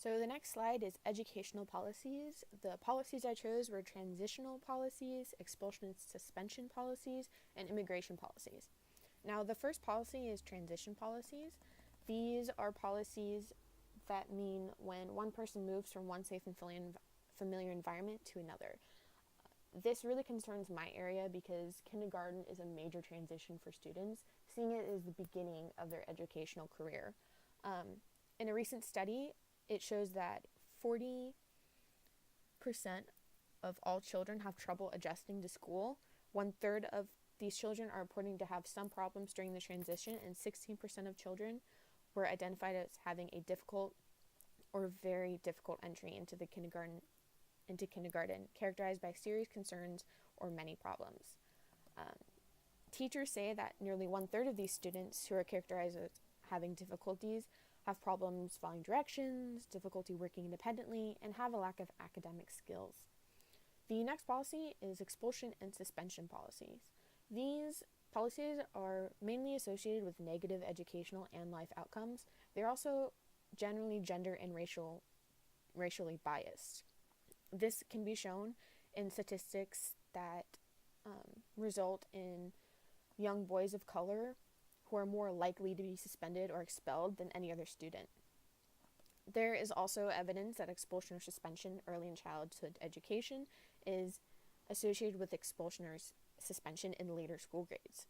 So the next slide is educational policies. The policies I chose were transitional policies, expulsion and suspension policies, and immigration policies. Now the first policy is transition policies. These are policies that mean when one person moves from one safe and familiar environment to another. This really concerns my area because kindergarten is a major transition for students, seeing it as the beginning of their educational career. In a recent study, it shows that 40% of all children have trouble adjusting to school. 1/3 of these children are reporting to have some problems during the transition, and 16% of children were identified as having a difficult or very difficult entry into kindergarten, characterized by serious concerns or many problems. Teachers say that nearly 1/3 of these students who are characterized as having difficulties have problems following directions, difficulty working independently, and have a lack of academic skills. The next policy is expulsion and suspension policies. These policies are mainly associated with negative educational and life outcomes. They're also generally gender and racially biased. This can be shown in statistics that result in young boys of color who are more likely to be suspended or expelled than any other student. There is also evidence that expulsion or suspension early in childhood education is associated with expulsion or suspension in later school grades.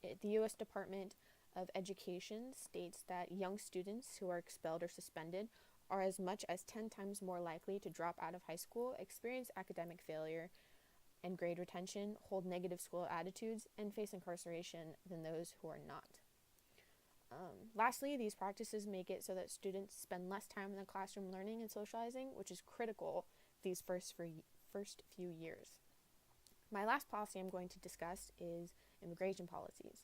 The U.S. Department of Education states that young students who are expelled or suspended are as much as 10 times more likely to drop out of high school, experience academic failure and grade retention, hold negative school attitudes, and face incarceration than those who are not. Lastly, these practices make it so that students spend less time in the classroom learning and socializing, which is critical these first few years. My last policy I'm going to discuss is immigration policies.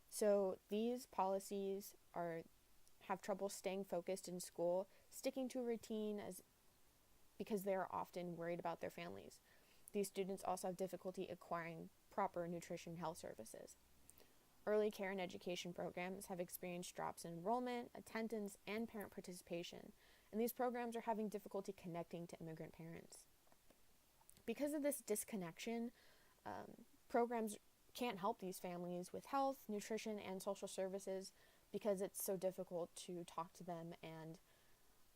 So these policies have trouble staying focused in school, sticking to a routine because they are often worried about their families. These students also have difficulty acquiring proper nutrition and health services. Early care and education programs have experienced drops in enrollment, attendance, and parent participation, and these programs are having difficulty connecting to immigrant parents. Because of this disconnection, programs can't help these families with health, nutrition, and social services because it's so difficult to talk to them and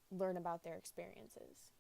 learn about their experiences.